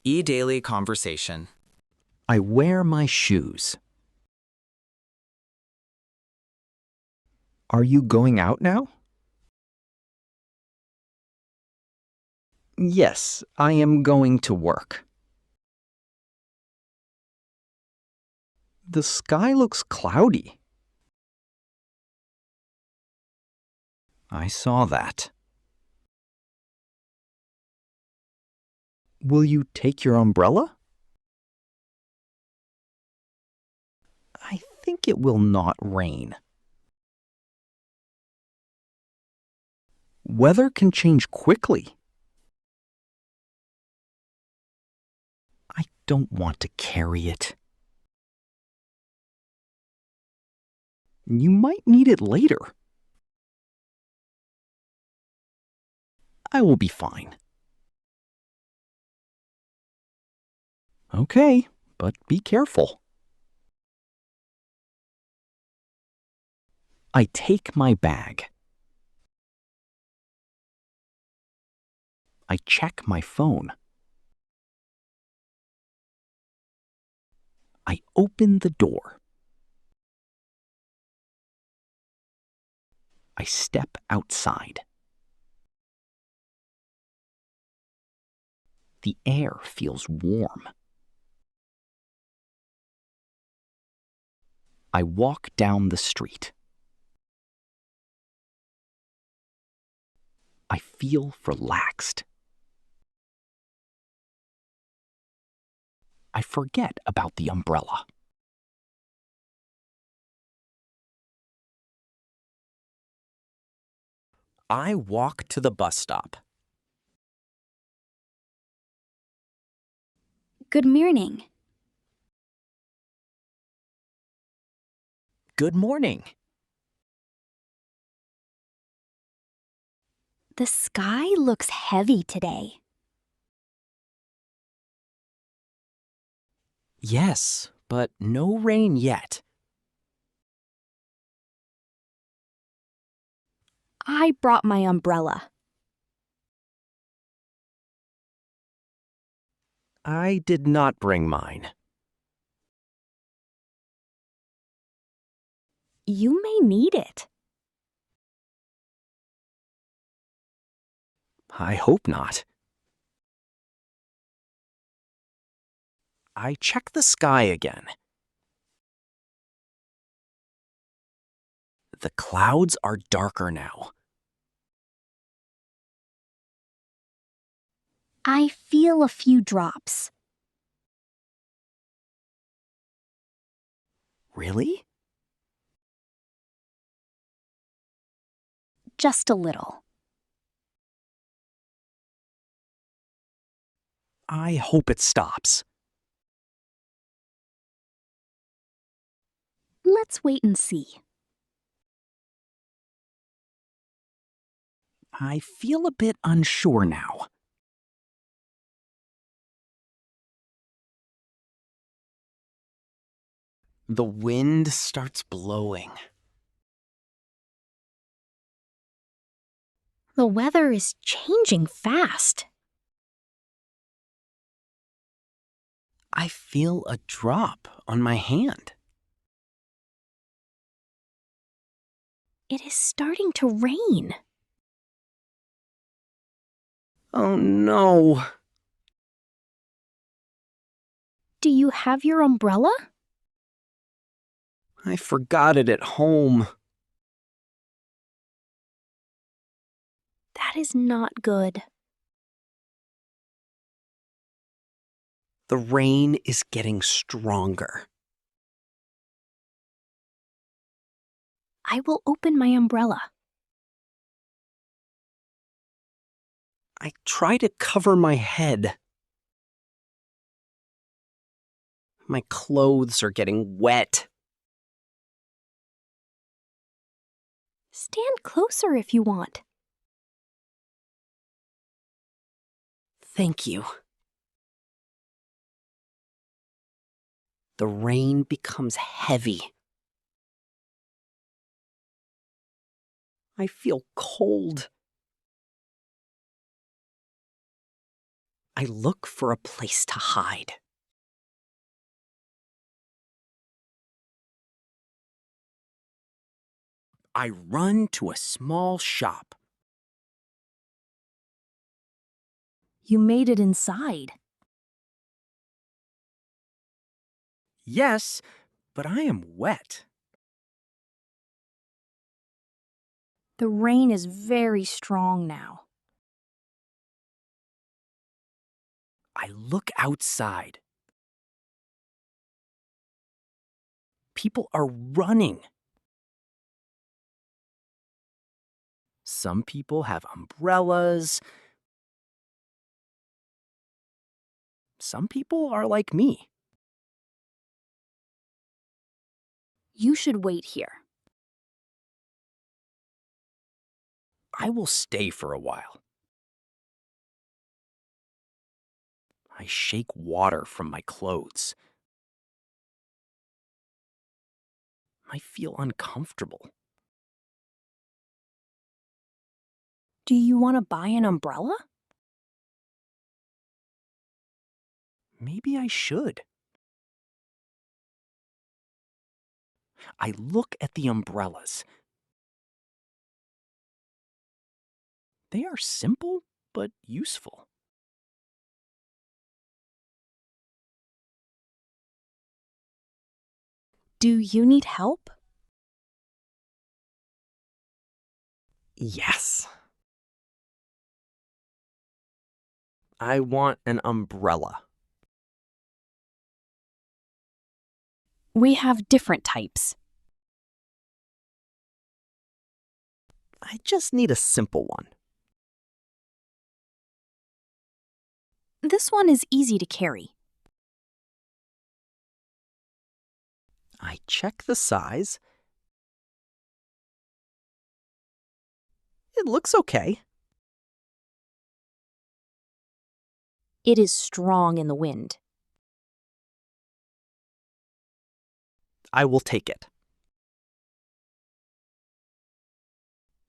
EDaily conversation. I wear my shoes. Are you going out now? Yes, I am going to work. The sky looks cloudy. I saw that. Will you take your umbrella? I think it will not rain. Weather can change quickly. I don't want to carry it. You might need it later. I will be fine. Okay, but be careful. I take my bag. I check my phone. I open the door. I step outside. The air feels warm. I walk down the street. I feel relaxed. I forget about the umbrella. I walk to the bus stop. Good morning. Good morning. The sky looks heavy today. Yes, but no rain yet. I brought my umbrella. I did not bring mine. You may need it. I hope not. I check the sky again. The clouds are darker now. I feel a few drops. Really? Just a little. I hope it stops. Let's wait and see. I feel a bit unsure now. The wind starts blowing. The weather is changing fast. I feel a drop on my hand. It is starting to rain. Oh no! Do you have your umbrella? I forgot it at home. That is not good. The rain is getting stronger. I will open my umbrella. I try to cover my head. My clothes are getting wet. Stand closer if you want. Thank you. The rain becomes heavy. I feel cold. I look for a place to hide. I run to a small shop. You made it inside. Yes, but I am wet. The rain is very strong now. I look outside. People are running. Some people have umbrellas. Some people are like me. You should wait here. I will stay for a while. I shake water from my clothes. I feel uncomfortable. Do you want to buy an umbrella? Maybe I should. I look at the umbrellas. They are simple but useful. Do you need help? Yes. I want an umbrella. We have different types. I just need a simple one. This one is easy to carry. I check the size. It looks okay. It is strong in the wind. I will take it.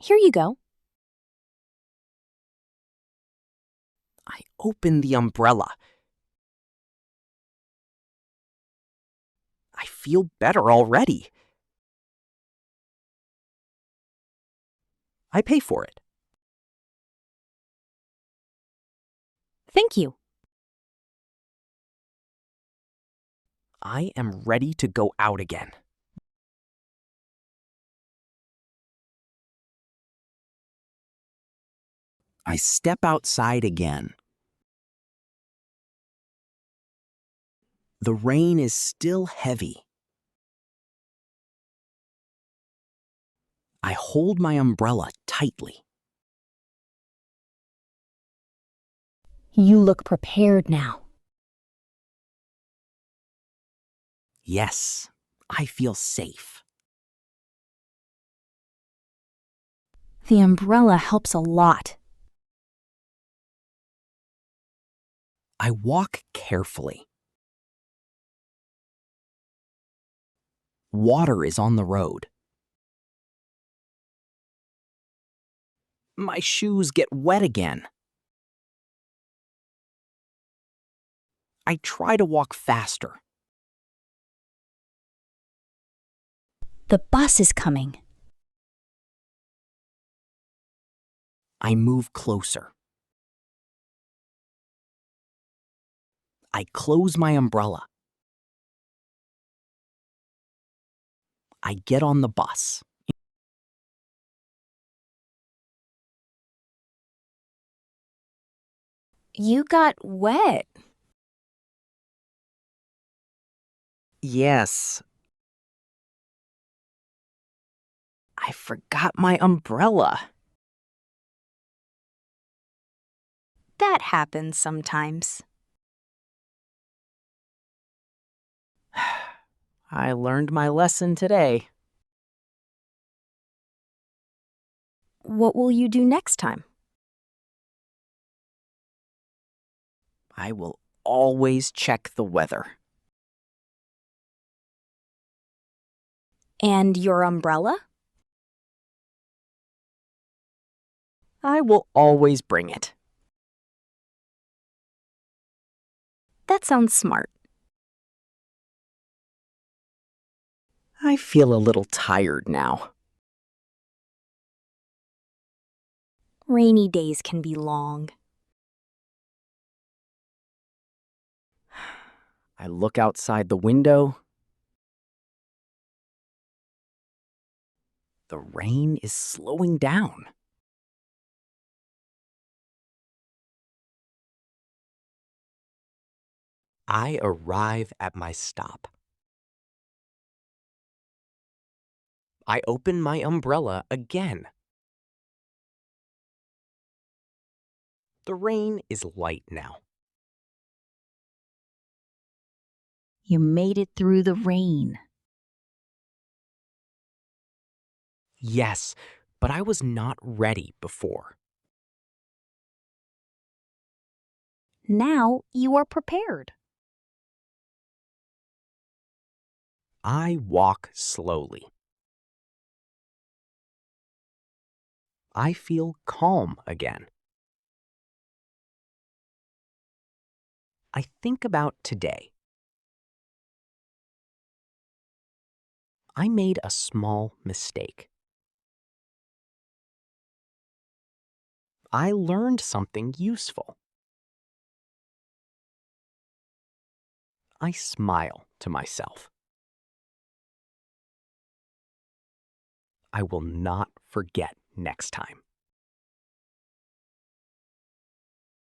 Here you go. I open the umbrella. I feel better already. I pay for it. Thank you. I am ready to go out again. I step outside again. The rain is still heavy. I hold my umbrella tightly. You look prepared now. Yes, I feel safe. The umbrella helps a lot. I walk carefully. Water is on the road. My shoes get wet again. I try to walk faster. The bus is coming. I move closer. I close my umbrella. I get on the bus. You got wet. Yes. I forgot my umbrella. That happens sometimes. I learned my lesson today. What will you do next time? I will always check the weather. And your umbrella? I will always bring it. That sounds smart. I feel a little tired now. Rainy days can be long. I look outside the window. The rain is slowing down. I arrive at my stop. I open my umbrella again. The rain is light now. You made it through the rain. Yes, but I was not ready before. Now you are prepared. I walk slowly. I feel calm again. I think about today. I made a small mistake. I learned something useful. I smile to myself. I will not forget next time.